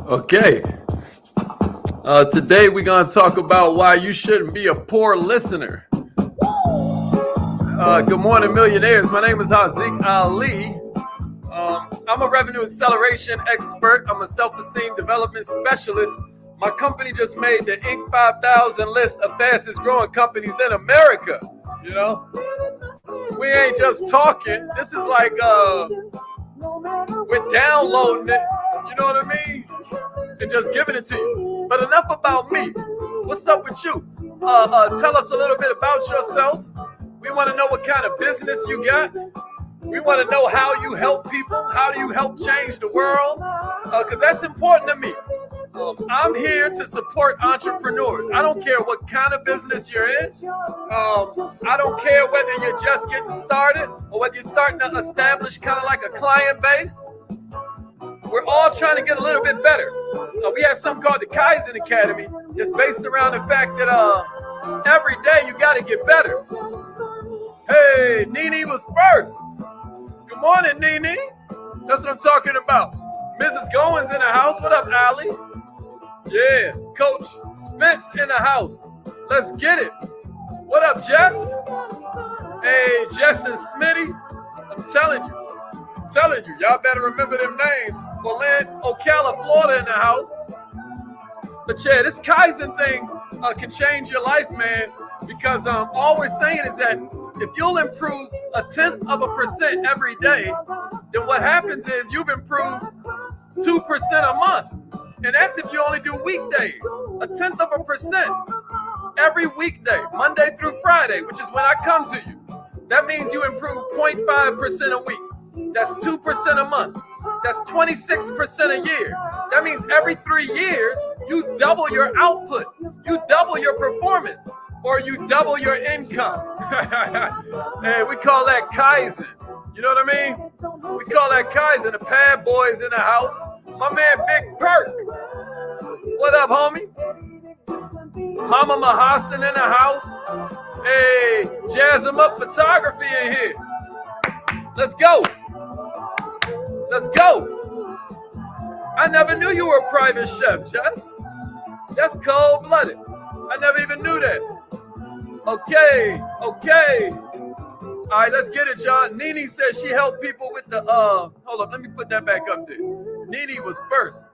Okay. Today we're going to talk about why you shouldn't be a poor listener. Good morning, millionaires. My name is Haziq Ali. I'm a revenue acceleration expert. I'm a self-esteem development specialist. My company just made the Inc. 5000 list of fastest growing companies in America. You know, we ain't just talking. This is like we're downloading it. You know what I mean? And just giving it to you. But enough about me. What's up with you? Tell us a little bit about yourself. We want to know what kind of business you got. We want to know how you help people. How do you help change the world? Because that's important to me. I'm here to support entrepreneurs. I don't care what kind of business you're in. I don't care whether you're just getting started or whether you're starting to establish kind of like a client base. We're all trying to get a little bit better. We have something called the Kaizen Academy. It's based around the fact that every day you got to get better. Hey, Nene was first. Good morning, Nene. That's what I'm talking about. Mrs. Goins in the house. What up, Allie? Yeah, Coach Spence in the house. Let's get it. What up, Jess? Hey, Jess and Smitty. I'm telling you, y'all better remember them names. Ocala, Florida in the house. But yeah, this Kaizen thing can change your life, man. Because all we're saying is that if you'll improve 0.1% every day, then what happens is you've improved 2% a month. And that's if you only do weekdays. 0.1% every weekday, Monday through Friday, which is when I come to you. That means you improve 0.5% a week. That's 2% a month. That's 26% a year. That means every 3 years, you double your output. You double your performance. Or you double your income. Hey, we call that Kaizen. You know what I mean? We call that Kaizen. The Pad Boys in the house. My man Big Perk. What up, homie? Mama Mahassan in the house. Hey, Jazz 'em Up Photography in here. Let's go. Let's go. I never knew you were a private chef, Jess. That's cold-blooded. I never even knew that. Okay. All right, let's get it, y'all. Nene said she helped people with the, hold up, let me put that back up there. Nene was first.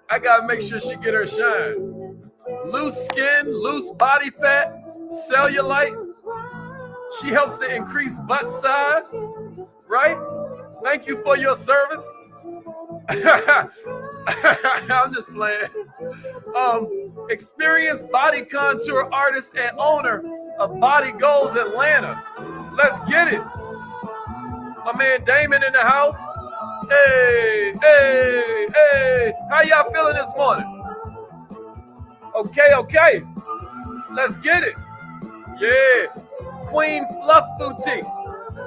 I gotta make sure she get her shine. Loose skin, loose body fat, cellulite. She helps to increase butt size, right? Thank you for your service. I'm just playing. Experienced body contour artist and owner of Body Goals Atlanta. Let's get it. My man Damon in the house. Hey. How y'all feeling this morning? Okay. Let's get it. Yeah. Queen Fluff Boutique.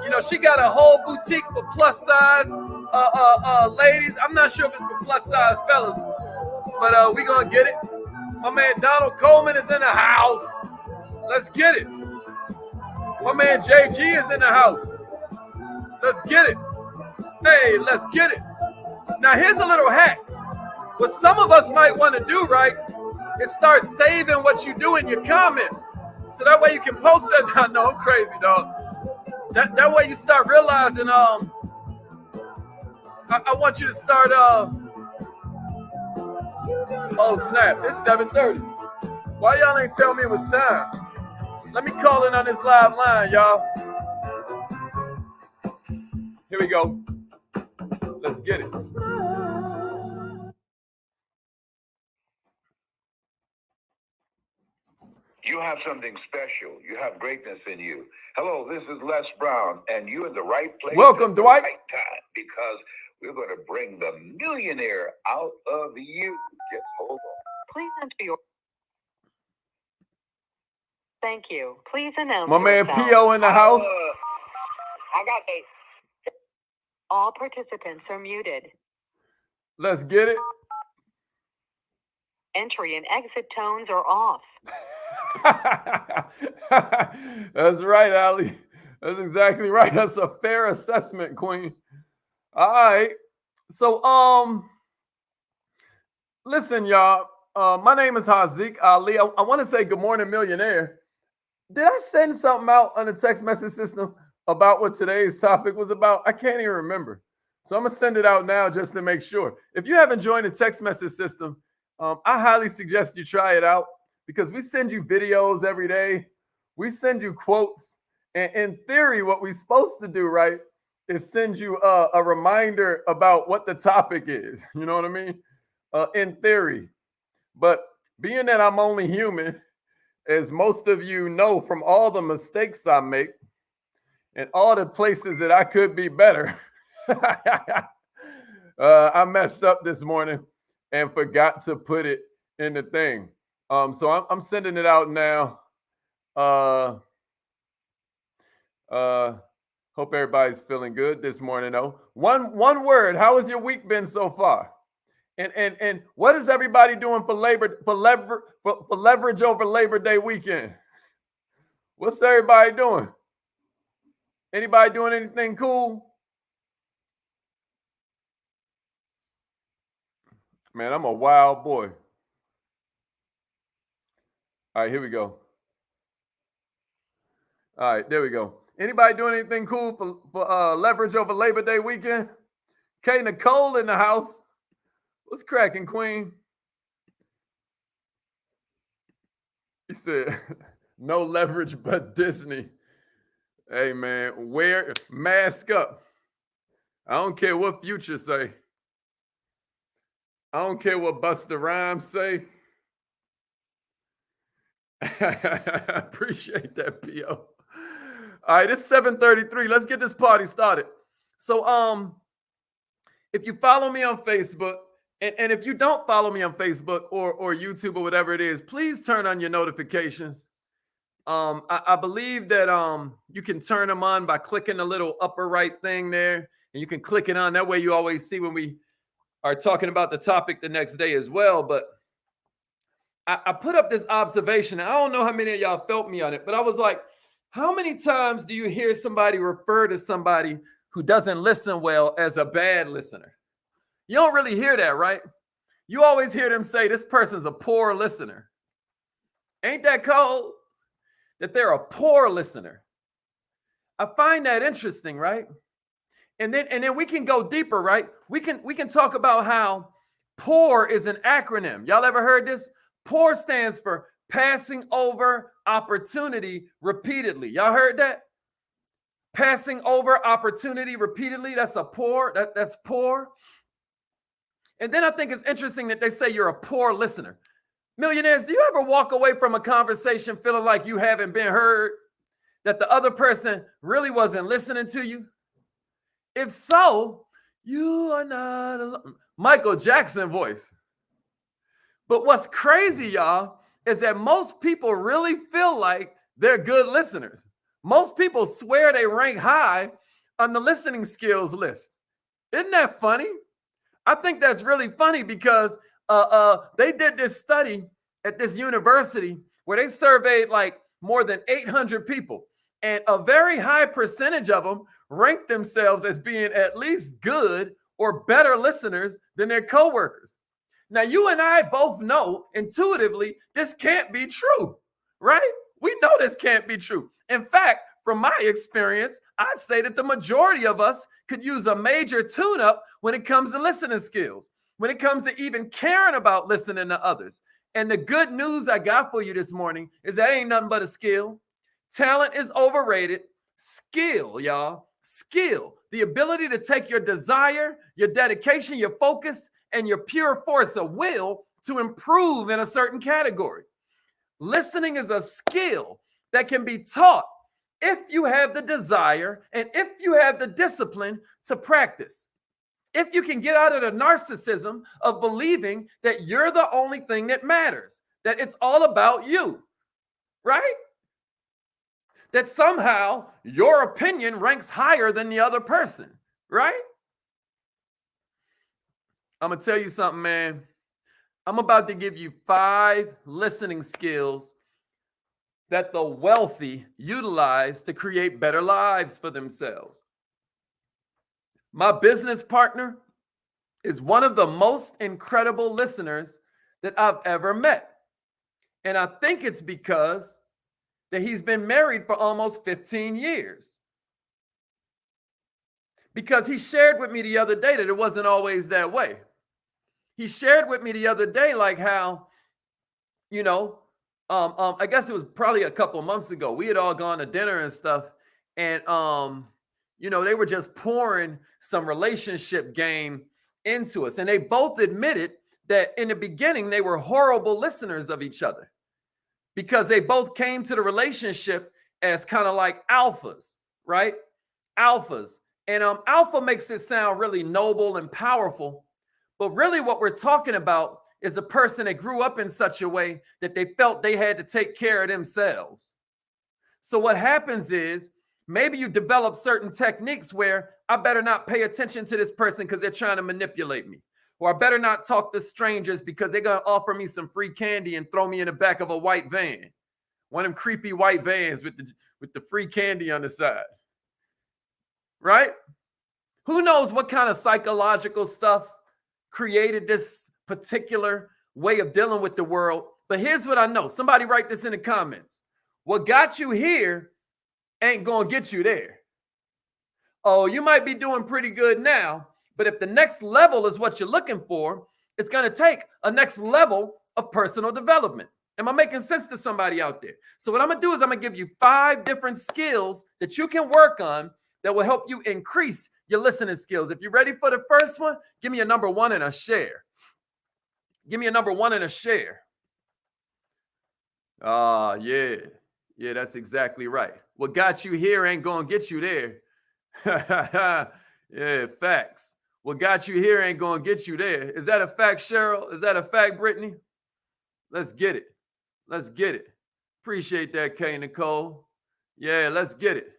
You know, she got a whole boutique for plus size ladies. I'm not sure if it's for plus size fellas, but we gonna get it. My man Donald Coleman is in the house. Let's get it. My man JG is in the house. Let's get it. Hey, let's get it. Now here's a little hack. What some of us might want to do, right, is start saving what you do in your comments. So that way you can post that. I know I'm crazy, dog. That way you start realizing, I want you to start, oh snap, it's 7:30. Why y'all ain't tell me it was time? Let me call in on this live line, y'all. Here we go. Let's get it. You have something special. You have greatness in you. Hello, this is Les Brown, and you're in the right place. Welcome, Dwight. Right time, because we're going to bring the millionaire out of you. Just hold on. Please enter your. Thank you. Please announce. My man yourself. P.O. in the house. I got a. All participants are muted. Let's get it. Entry and exit tones are off. That's right, Allie. That's exactly right. That's a fair assessment, Queen. All right. So, Listen, y'all. My name is Haziq Ali. I want to say good morning, millionaire. Did I send something out on the text message system about what today's topic was about? I can't even remember. So I'm gonna send it out now just to make sure. If you haven't joined the text message system, I highly suggest you try it out because we send you videos every day. We send you quotes, and in theory, what we're supposed to do, right, is send you a reminder about what the topic is. You know what I mean? In theory, but being that I'm only human, as most of you know from all the mistakes I make and all the places that I could be better, I messed up this morning and forgot to put it in the thing. So I'm sending it out now. Hope everybody's feeling good this morning, though. One word. How has your week been so far? And what is everybody doing for leverage over Labor Day weekend? What's everybody doing? Anybody doing anything cool? Man, I'm a wild boy. All right, here we go. All right, there we go. Anybody doing anything cool for leverage over Labor Day weekend? K Nicole in the house. What's cracking, Queen? He said, no leverage but Disney. Hey, man, mask up. I don't care what Future say. I don't care what Busta Rhymes say. Appreciate that, P.O. All right, it's 7:33. Let's get this party started. So, if you follow me on Facebook, and if you don't follow me on Facebook or YouTube or whatever it is, please turn on your notifications. I believe that you can turn them on by clicking the little upper right thing there, and you can click it on. That way you always see when we are talking about the topic the next day as well. But I put up this observation. I don't know how many of y'all felt me on it, but I was like, how many times do you hear somebody refer to somebody who doesn't listen well as a bad listener? You don't really hear that, right? You always hear them say this person's a poor listener. Ain't that cold? That they're a poor listener. I find that interesting, right? And then we can go deeper, right? We can talk about how POUR is an acronym. Y'all ever heard this? POUR stands for passing over opportunity repeatedly. Y'all heard that? Passing over opportunity repeatedly. That's a POUR. That's POUR. And then I think it's interesting that they say you're a poor listener. Millionaires, do you ever walk away from a conversation feeling like you haven't been heard? That the other person really wasn't listening to you? If so, you are not alone. Michael Jackson voice. But what's crazy, y'all, is that most people really feel like they're good listeners. Most people swear they rank high on the listening skills list. Isn't that funny? I think that's really funny because they did this study at this university where they surveyed like more than 800 people, and a very high percentage of them ranked themselves as being at least good or better listeners than their coworkers. Now, you and I both know intuitively this can't be true, right? We know this can't be true. In fact, from my experience, I'd say that the majority of us could use a major tune-up when it comes to listening skills, when it comes to even caring about listening to others. And the good news I got for you this morning is that ain't nothing but a skill. Talent is overrated. Skill, y'all. Skill. The ability to take your desire, your dedication, your focus, and your pure force of will to improve in a certain category. Listening is a skill that can be taught if you have the desire and if you have the discipline to practice. If you can get out of the narcissism of believing that you're the only thing that matters, that it's all about you, right? That somehow your opinion ranks higher than the other person, right? I'm going to tell you something, man. I'm about to give you 5 listening skills that the wealthy utilize to create better lives for themselves. My business partner, is one of the most incredible listeners that I've ever met. And I think it's because that he's been married for almost 15 years. Because he shared with me the other day that it wasn't always that way. He shared with me the other day, like how, you know, I guess it was probably a couple months ago. We had all gone to dinner and stuff. And, you know, they were just pouring some relationship game into us. And they both admitted that in the beginning, they were horrible listeners of each other because they both came to the relationship as kind of like alphas, right? Alphas. And alpha makes it sound really noble and powerful. But really what we're talking about is a person that grew up in such a way that they felt they had to take care of themselves. So what happens is maybe you develop certain techniques where I better not pay attention to this person because they're trying to manipulate me. Or I better not talk to strangers because they're going to offer me some free candy and throw me in the back of a white van. One of them creepy white vans with the free candy on the side. Right? Who knows what kind of psychological stuff created this particular way of dealing with the world? But here's what I know. Somebody write this in the comments. What got you here ain't going to get you there. Oh, you might be doing pretty good now, but if the next level is what you're looking for, it's going to take a next level of personal development. Am I making sense to somebody out there? So what I'm going to do is I'm going to give you 5 different skills that you can work on that will help you increase your listening skills. If you're ready for the first one, give me a number 1 and a share. Give me a number 1 and a share. Yeah. Yeah, that's exactly right. What got you here ain't going to get you there. Yeah, facts. What got you here ain't going to get you there. Is that a fact, Cheryl? Is that a fact, Brittany? Let's get it. Let's get it. Appreciate that, Kay Nicole. Yeah, let's get it.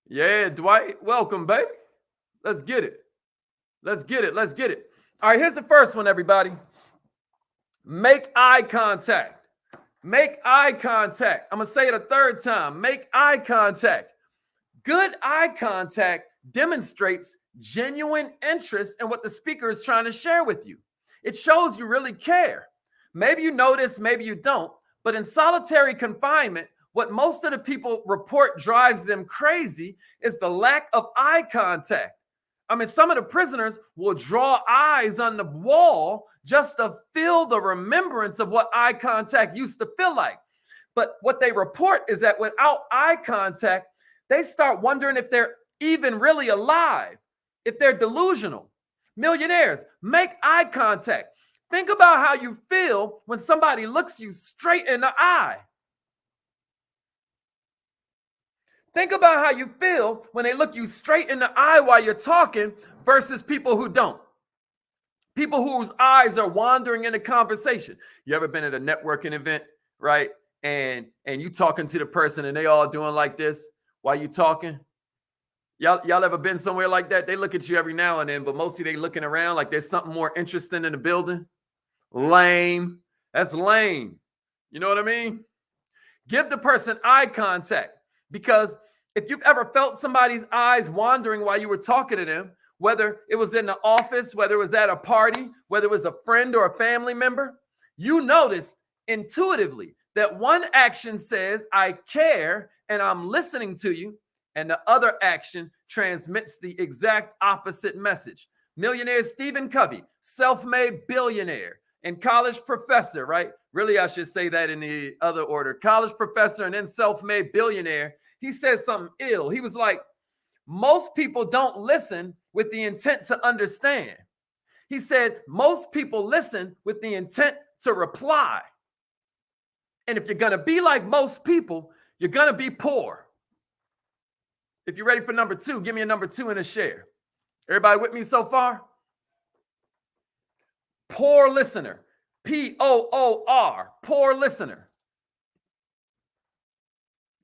Yeah, Dwight, welcome, baby. Let's get it. Let's get it. Let's get it. All right, here's the first one, everybody. Make eye contact. Make eye contact. I'm going to say it a third time. Make eye contact. Good eye contact demonstrates genuine interest in what the speaker is trying to share with you. It shows you really care. Maybe you know this, maybe you don't, but in solitary confinement, what most of the people report drives them crazy is the lack of eye contact. I mean, some of the prisoners will draw eyes on the wall just to feel the remembrance of what eye contact used to feel like. But what they report is that without eye contact, they start wondering if they're even really alive, if they're delusional. Millionaires, make eye contact. Think about how you feel when somebody looks you straight in the eye. Think about how you feel when they look you straight in the eye while you're talking versus people who don't. People whose eyes are wandering in the conversation. You ever been at a networking event, right? And you talking to the person and they all doing like this while you talking? Y'all ever been somewhere like that? They look at you every now and then, but mostly they looking around like there's something more interesting in the building. Lame. That's lame. You know what I mean? Give the person eye contact, because if you've ever felt somebody's eyes wandering while you were talking to them, whether it was in the office, whether it was at a party, whether it was a friend or a family member, you notice intuitively that one action says, I care and I'm listening to you, and the other action transmits the exact opposite message. Millionaire Stephen Covey, self-made billionaire and college professor, right? Really, I should say that in the other order. College professor and then self-made billionaire. He said something ill. He was like, most people don't listen with the intent to understand. He said, most people listen with the intent to reply. And if you're going to be like most people, you're going to be poor. If you're ready for number 2, give me a number 2 and a share. Everybody with me so far? Poor listener. P-O-O-R. Poor listener.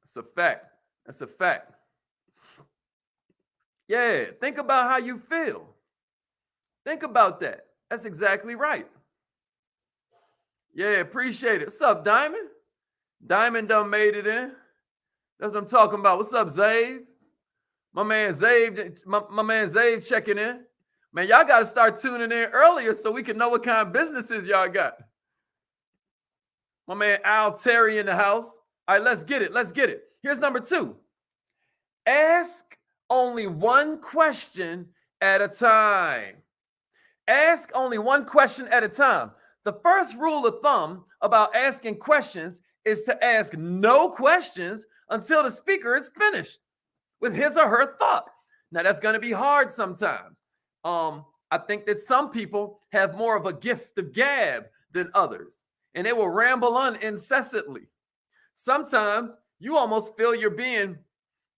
That's a fact. That's a fact. Yeah, think about how you feel. Think about that. That's exactly right. Yeah, appreciate it. What's up, Diamond? Diamond done made it in. That's what I'm talking about. What's up, Zave? My man Zave checking in. Man, y'all got to start tuning in earlier so we can know what kind of businesses y'all got. My man Al Terry in the house. All right, let's get it. Let's get it. Here's number 2. Ask only one question at a time. Ask only one question at a time. The first rule of thumb about asking questions is to ask no questions until the speaker is finished with his or her thought. Now, that's going to be hard sometimes. I think that some people have more of a gift of gab than others, and they will ramble on incessantly. Sometimes you almost feel you're being,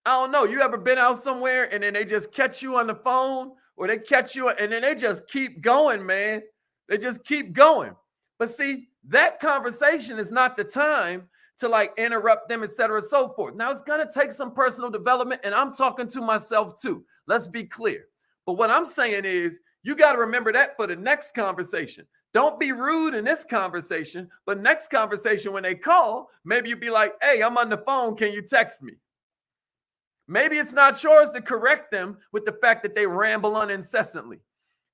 I don't know, you ever been out somewhere and then they just catch you on the phone, or they catch you and then they just keep going, man. They just keep going. But see, that conversation is not the time to like interrupt them, etc., so forth. Now, it's going to take some personal development, and I'm talking to myself too. Let's be clear. But what I'm saying is, you got to remember that for the next conversation. Don't be rude in this conversation, but next conversation when they call, maybe you be like, hey, I'm on the phone. Can you text me? Maybe it's not yours to correct them with the fact that they ramble on incessantly.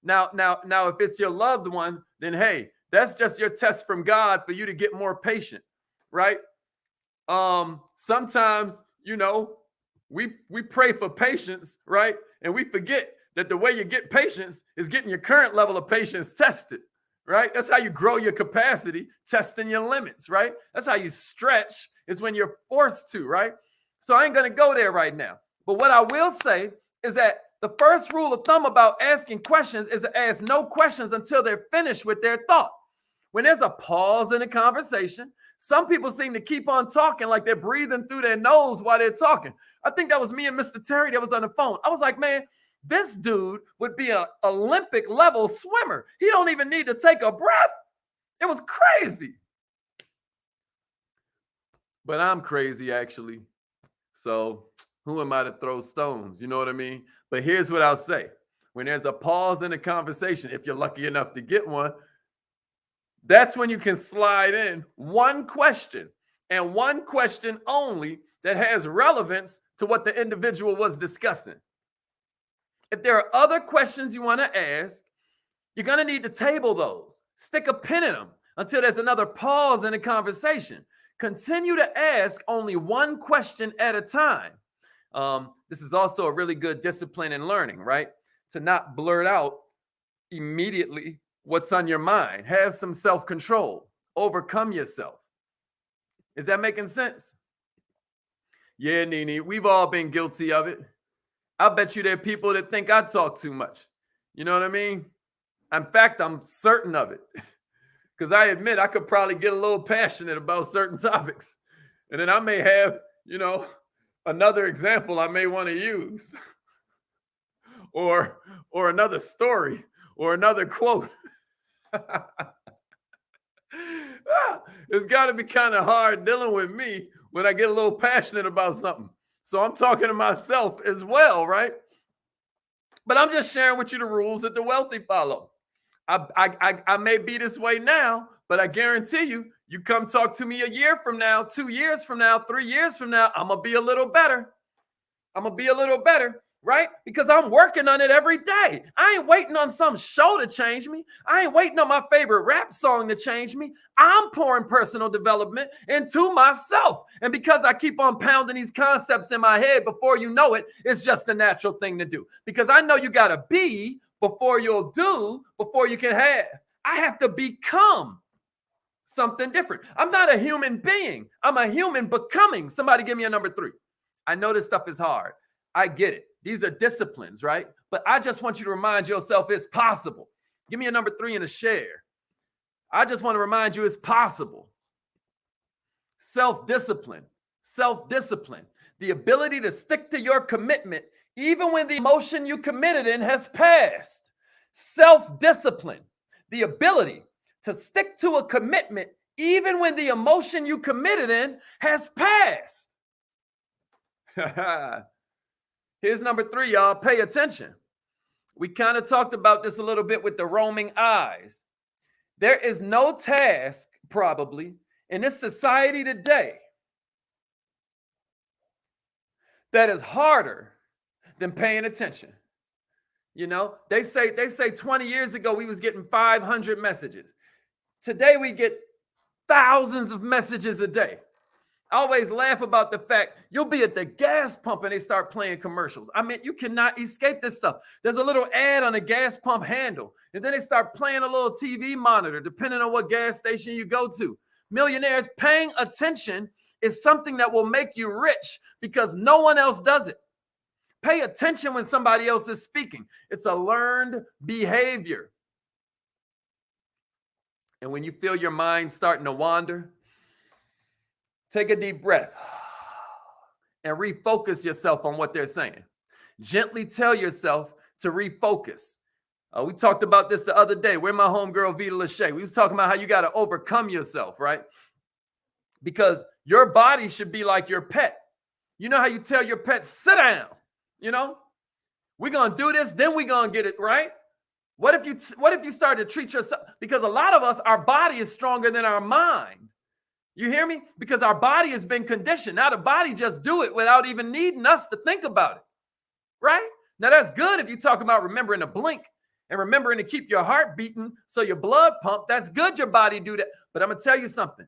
Now, if it's your loved one, then hey, that's just your test from God for you to get more patient, right? Sometimes, you know, we pray for patience, right? And we forget that the way you get patience is getting your current level of patience tested, right? That's how you grow your capacity, testing your limits, right? That's how you stretch, is when you're forced to, right? So I ain't going to go there right now. But what I will say is that the first rule of thumb about asking questions is to ask no questions until they're finished with their thought. When there's a pause in a conversation, some people seem to keep on talking like they're breathing through their nose while they're talking. I think that was me and Mr. Terry that was on the phone. I was like, man, this dude would be an Olympic level swimmer. He don't even need to take a breath. It was crazy. But I'm crazy, actually. So who am I to throw stones? You know what I mean? But here's what I'll say. When there's a pause in a conversation, if you're lucky enough to get one, that's when you can slide in one question, and one question only, that has relevance to what the individual was discussing. If there are other questions you want to ask, you're going to need to table those. Stick a pin in them until there's another pause in the conversation. Continue to ask only one question at a time. This is also a really good discipline in learning, right? To not blurt out immediately what's on your mind. Have some self-control. Overcome yourself. Is that making sense? Yeah, Nene, we've all been guilty of it. I bet you there are people that think I talk too much. You know what I mean? In fact, I'm certain of it. Because I admit I could probably get a little passionate about certain topics. And then I may have, you know, another example I may want to use. or another story or another quote. It's got to be kind of hard dealing with me when I get a little passionate about something. So I'm talking to myself as well, right? But I'm just sharing with you the rules that the wealthy follow. I may be this way now, but I guarantee you, you come talk to me a year from now, 2 years from now, 3 years from now, I'm going to be a little better. I'm going to be a little better, right? Because I'm working on it every day. I ain't waiting on some show to change me. I ain't waiting on my favorite rap song to change me. I'm pouring personal development into myself. And because I keep on pounding these concepts in my head, before you know it, it's just a natural thing to do. Because I know you got to be before you'll do, before you can have. I have to become something different. I'm not a human being. I'm a human becoming. Somebody give me a number 3. I know this stuff is hard. I get it. These are disciplines, right? But I just want you to remind yourself it's possible. Give me a number 3 and a share. I just want to remind you it's possible. Self-discipline. Self-discipline. The ability to stick to your commitment even when the emotion you committed in has passed. Self-discipline. The ability to stick to a commitment even when the emotion you committed in has passed. Here's number 3, y'all. Pay attention. We kind of talked about this a little bit with the roaming eyes. There is no task, probably, in this society today that is harder than paying attention. You know, they say 20 years ago we was getting 500 messages. Today we get thousands of messages a day. I always laugh about the fact you'll be at the gas pump and they start playing commercials. I mean, you cannot escape this stuff. There's a little ad on the gas pump handle, and then they start playing a little TV monitor, depending on what gas station you go to. Millionaires, paying attention is something that will make you rich because no one else does it. Pay attention when somebody else is speaking. It's a learned behavior. And when you feel your mind starting to wander, take a deep breath and refocus yourself on what they're saying. Gently tell yourself to refocus. We talked about this the other day. We're my homegirl, Vita Lachey. We was talking about how you got to overcome yourself, right? Because your body should be like your pet. You know how you tell your pet, sit down, you know? We're going to do this, then we're going to get it right. What if you start to treat yourself? Because a lot of us, our body is stronger than our mind. You hear me? Because our body has been conditioned. Now the body just do it without even needing us to think about it, right? Now that's good if you talk about remembering to blink and remembering to keep your heart beating so your blood pump. That's good your body do that. But I'm going to tell you something.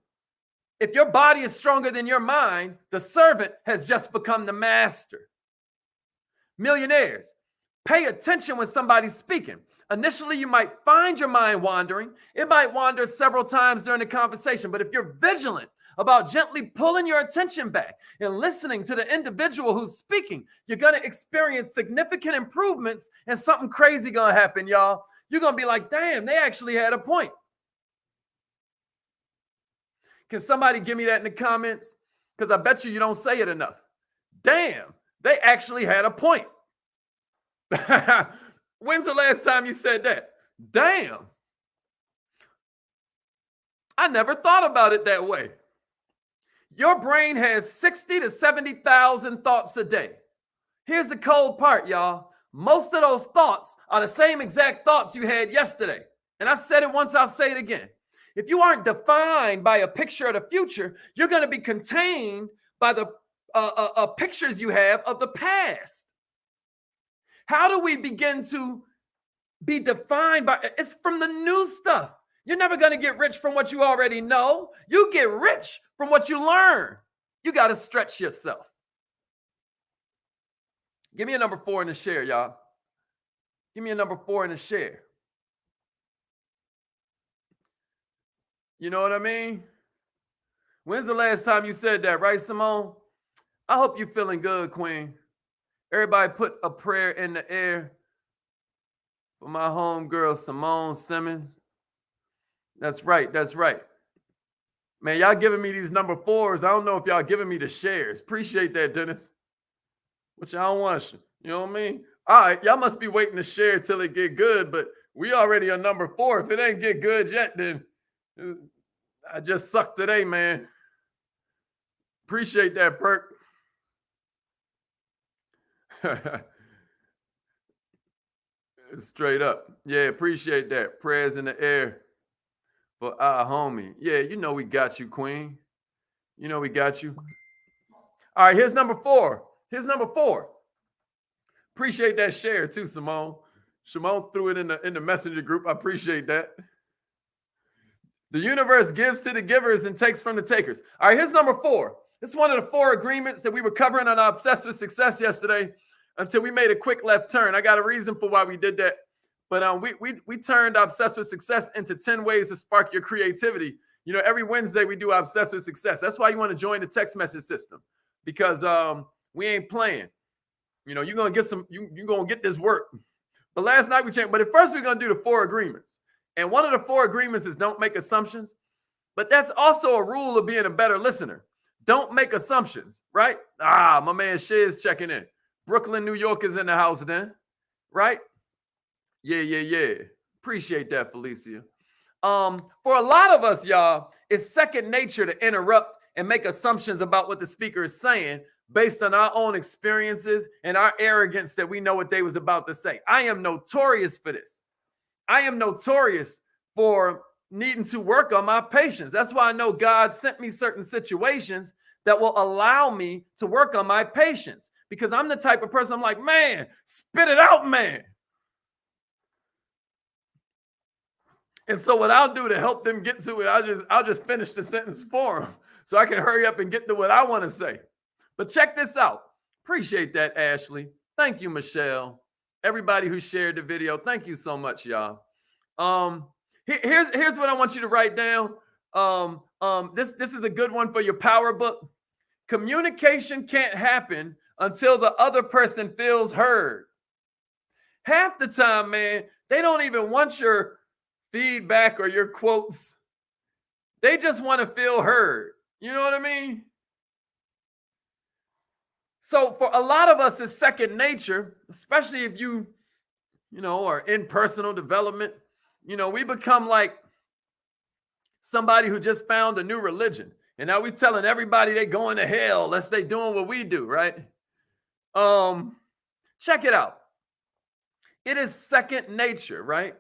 If your body is stronger than your mind, the servant has just become the master. Millionaires, pay attention when somebody's speaking. Initially, you might find your mind wandering. It might wander several times during the conversation. But if you're vigilant about gently pulling your attention back and listening to the individual who's speaking, you're going to experience significant improvements and something crazy going to happen, y'all. You're going to be like, damn, they actually had a point. Can somebody give me that in the comments? Because I bet you don't say it enough. Damn, they actually had a point. When's the last time you said that? Damn. I never thought about it that way. Your brain has 60 to 70,000 thoughts a day. Here's the cold part, y'all. Most of those thoughts are the same exact thoughts you had yesterday. And I said it once, I'll say it again. If you aren't defined by a picture of the future, you're going to be contained by the pictures you have of the past. How do we begin to be defined by? It's from the new stuff. You're never going to get rich from what you already know. You get rich from what you learn. You got to stretch yourself. Give me a number 4 in the share, y'all. Give me a number 4 in the share. You know what I mean? When's the last time you said that, right, Simone? I hope you're feeling good, Queen. Everybody put a prayer in the air for my homegirl, Simone Simmons. That's right. That's right. Man, y'all giving me these number 4s. I don't know if y'all giving me the shares. Appreciate that, Dennis. Which I don't want you. You know what I mean? All right. Y'all must be waiting to share till it get good, but we already on number 4. If it ain't get good yet, then I just sucked today, man. Appreciate that, Perk. Straight up. Yeah, appreciate that. Prayers in the air for our homie. Yeah, you know we got you, Queen. You know we got you. All right, here's number 4. Here's number 4. Appreciate that share too, Simone. Simone threw it in the messenger group. I appreciate that. The universe gives to the givers and takes from the takers. All right, here's number 4. It's one of the 4 agreements that we were covering on Obsessed with Success yesterday until we made a quick left turn. I got a reason for why we did that. But we turned Obsessed with Success into 10 ways to spark your creativity. You know, every Wednesday we do Obsessed with Success. That's why you want to join the text message system, because we ain't playing. You know, you're going to get you're going to get this work. But last night we changed. But at first we're going to do the 4 agreements. And one of the 4 agreements is don't make assumptions. But that's also a rule of being a better listener. Don't make assumptions, right? My man Shiz checking in. Brooklyn, New York is in the house then, right? Yeah. Appreciate that, Felicia. For a lot of us, y'all, it's second nature to interrupt and make assumptions about what the speaker is saying based on our own experiences and our arrogance that we know what they was about to say. I am notorious for this. I am notorious for needing to work on my patience. That's why I know God sent me certain situations that will allow me to work on my patience, because I'm the type of person, I'm like, man, spit it out, man. And so what I'll do to help them get to it, I'll just finish the sentence for them so I can hurry up and get to what I want to say. But check this out. Appreciate that, Ashley. Thank you, Michelle. Everybody who shared the video, thank you so much, y'all. Here's what I want you to write down. This is a good one for your power book. Communication can't happen until the other person feels heard. Half the time, man, they don't even want your feedback or your quotes. They just want to feel heard. You know what I mean? So for a lot of us, it's second nature, especially if you are in personal development. We become like somebody who just found a new religion. And now we're telling everybody they're going to hell unless they doing what we do, right? Check it out. It is second nature, right?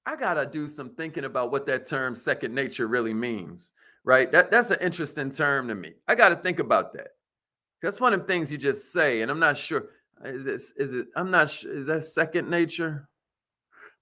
I got to do some thinking about what that term second nature really means, right? That's an interesting term to me. I got to think about that. That's one of the things you just say, and I'm not sure. I'm not sure. Is that second nature?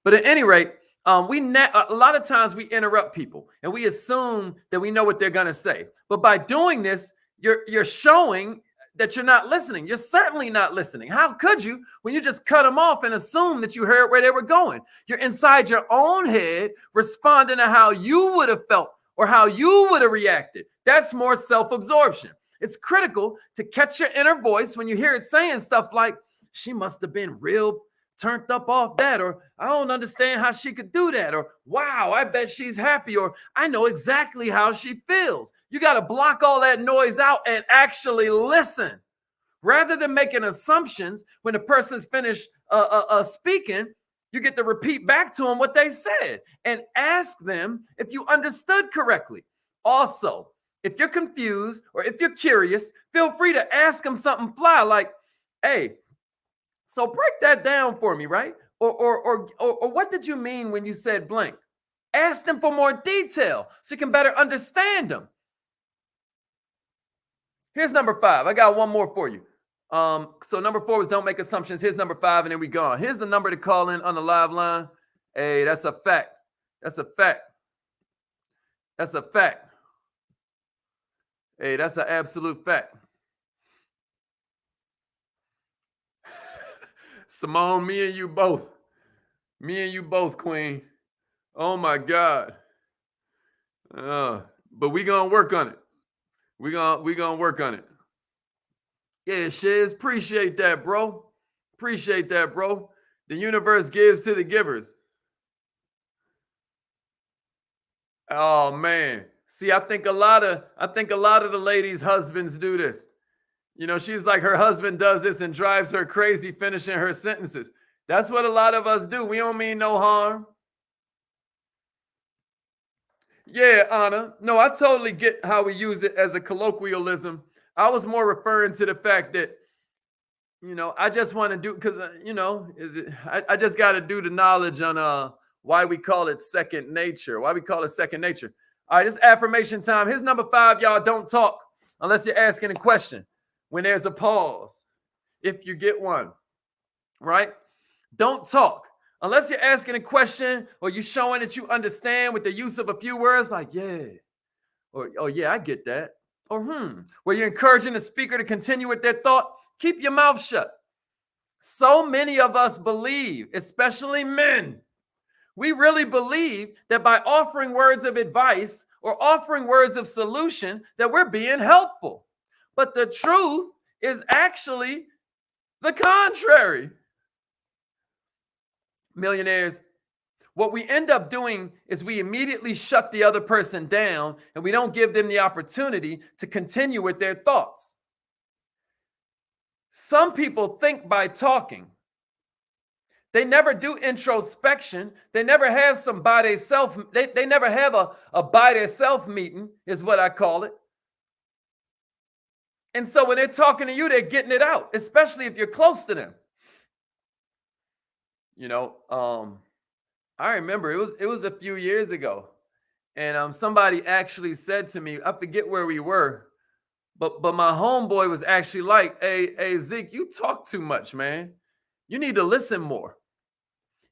But at any rate, a lot of times we interrupt people and we assume that we know what they're going to say. But by doing this, you're showing that you're not listening. You're certainly not listening. How could you when you just cut them off and assume that you heard where they were going? You're inside your own head responding to how you would have felt or how you would have reacted. That's more self-absorption. It's critical to catch your inner voice when you hear it saying stuff like, she must have been real turned up off that, or I don't understand how she could do that, or wow, I bet she's happy, or I know exactly how she feels. You got to block all that noise out and actually listen. Rather than making assumptions when the person's finished speaking, you get to repeat back to them what they said and ask them if you understood correctly. Also, if you're confused or if you're curious, feel free to ask them something fly like, hey, so break that down for me, right? Or what did you mean when you said blank? Ask them for more detail so you can better understand them. Here's number 5. I got one more for you. So number 4 was don't make assumptions. Here's number 5, and then we gone. Here's the number to call in on the live line. Hey, that's a fact. That's a fact. That's a fact. Hey, that's an absolute fact. Simone, me and you both. Me and you both, Queen. Oh my God. But we gonna work on it. We gonna work on it. Yeah, Shiz, appreciate that, bro. Appreciate that, bro. The universe gives to the givers. Oh man. See, I think a lot of the ladies' husbands do this. She's like her husband does this and drives her crazy finishing her sentences. That's what a lot of us do. We don't mean no harm. Yeah, Anna. No, I totally get how we use it as a colloquialism. I was more referring to the fact that, I just want to do, because, I just got to do the knowledge on why we call it second nature. Why we call it second nature. All right, it's affirmation time. Here's number 5, y'all. Don't talk unless you're asking a question. When there's a pause, if you get one, right? Don't talk unless you're asking a question or you're showing that you understand with the use of a few words like, yeah, or, oh yeah, I get that. Or, where you're encouraging the speaker to continue with their thought, keep your mouth shut. So many of us believe, especially men, we really believe that by offering words of advice or offering words of solution that we're being helpful. But the truth is actually the contrary. Millionaires, what we end up doing is we immediately shut the other person down and we don't give them the opportunity to continue with their thoughts. Some people think by talking. They never do introspection. They never have some by their self. They never have a by their self meeting is what I call it. And so when they're talking to you, they're getting it out, especially if you're close to them. I remember it was a few years ago, and somebody actually said to me, I forget where we were, but my homeboy was actually like, hey Zeke, you talk too much, man. You need to listen more.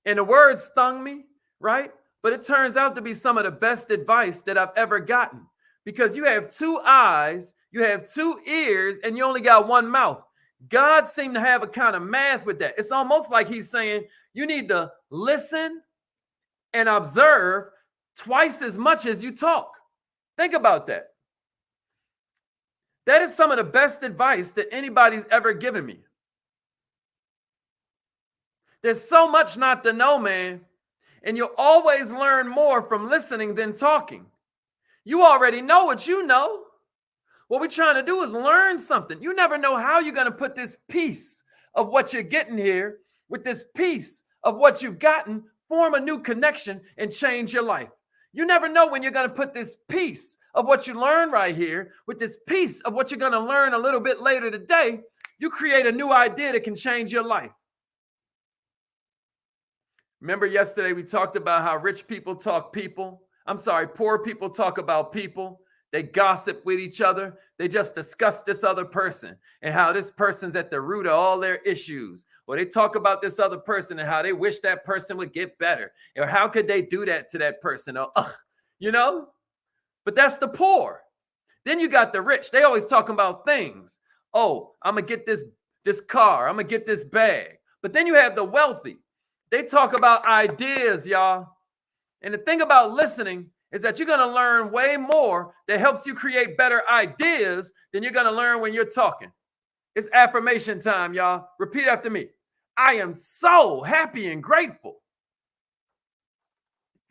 And the words stung me, right? But it turns out to be some of the best advice that I've ever gotten, because you have two eyes, you have two ears, and you only got one mouth. God seemed to have a kind of math with that. It's almost like he's saying you need to listen and observe twice as much as you talk. Think about that. That is some of the best advice that anybody's ever given me. There's so much not to know, man. And you'll always learn more from listening than talking. You already know what you know. What we're trying to do is learn something. You never know how you're going to put this piece of what you're getting here with this piece of what you've gotten, form a new connection and change your life. You never know when you're going to put this piece of what you learn right here with this piece of what you're going to learn a little bit later today. You create a new idea that can change your life. Remember yesterday we talked about how rich people talk people. Poor people talk about people. They gossip with each other. They just discuss this other person and how this person's at the root of all their issues. Or they talk about this other person and how they wish that person would get better. Or how could they do that to that person? Or, you know? But that's the poor. Then you got the rich. They always talking about things. Oh, I'm going to get this car. I'm going to get this bag. But then you have the wealthy. They talk about ideas, y'all. And the thing about listening is that you're going to learn way more that helps you create better ideas than you're going to learn when you're talking. It's affirmation time, y'all. Repeat after me. I am so happy and grateful